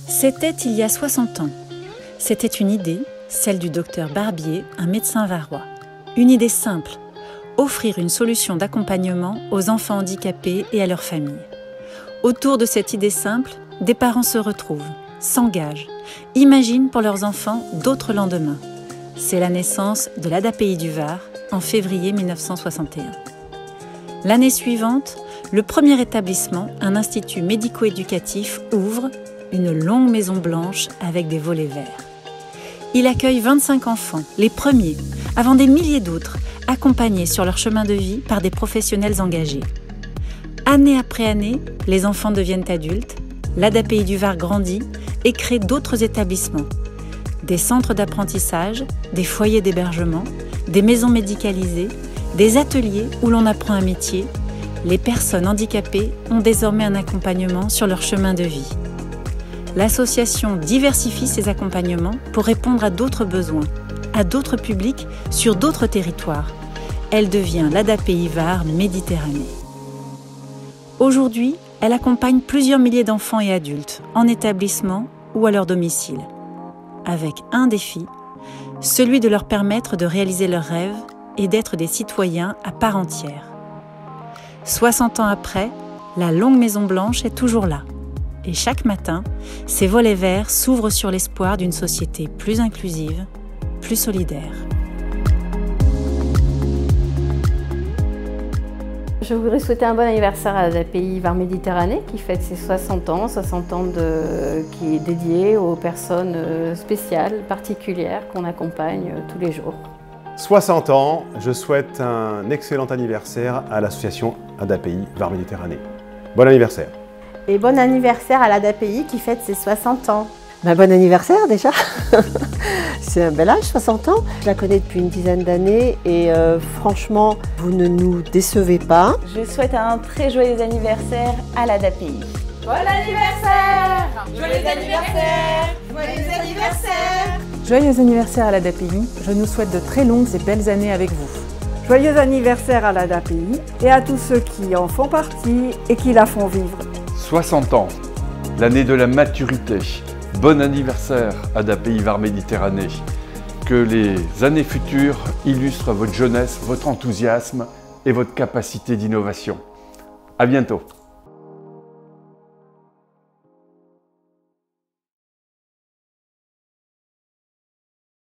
C'était il y a 60 ans. C'était une idée, celle du docteur Barbier, un médecin varois. Une idée simple, offrir une solution d'accompagnement aux enfants handicapés et à leurs familles. Autour de cette idée simple, des parents se retrouvent, s'engagent, imaginent pour leurs enfants d'autres lendemains. C'est la naissance de l'ADAPI du Var en février 1961. L'année suivante, le premier établissement, un institut médico-éducatif, ouvre une longue maison blanche avec des volets verts. Il accueille 25 enfants, les premiers, avant des milliers d'autres, accompagnés sur leur chemin de vie par des professionnels engagés. Année après année, les enfants deviennent adultes, l'ADAPI du Var grandit et crée d'autres établissements. Des centres d'apprentissage, des foyers d'hébergement, des maisons médicalisées, des ateliers où l'on apprend un métier. Les personnes handicapées ont désormais un accompagnement sur leur chemin de vie. L'association diversifie ses accompagnements pour répondre à d'autres besoins, à d'autres publics, sur d'autres territoires. Elle devient l'ADAPI Var Méditerranée. Aujourd'hui, elle accompagne plusieurs milliers d'enfants et adultes, en établissement ou à leur domicile. Avec un défi, celui de leur permettre de réaliser leurs rêves et d'être des citoyens à part entière. 60 ans après, la longue Maison Blanche est toujours là. Et chaque matin, ses volets verts s'ouvrent sur l'espoir d'une société plus inclusive, plus solidaire. Je voudrais souhaiter un bon anniversaire à l'ADAPI Var Méditerranée qui fête ses 60 ans qui est dédié aux personnes spéciales, particulières qu'on accompagne tous les jours. 60 ans, je souhaite un excellent anniversaire à l'association ADAPI Var Méditerranée. Bon anniversaire! Et bon anniversaire à l'ADAPI qui fête ses 60 ans. Bon anniversaire déjà. C'est un bel âge, 60 ans. Je la connais depuis une dizaine d'années et franchement, vous ne nous décevez pas. Je souhaite un très joyeux anniversaire à l'ADAPI. Bon anniversaire! Joyeux anniversaire! Joyeux anniversaire! Joyeux anniversaire à l'ADAPI. Je nous souhaite de très longues et belles années avec vous. Joyeux anniversaire à l'ADAPI et à tous ceux qui en font partie et qui la font vivre. 60 ans, l'année de la maturité. Bon anniversaire ADAPI Var Méditerranée. Que les années futures illustrent votre jeunesse, votre enthousiasme et votre capacité d'innovation. À bientôt.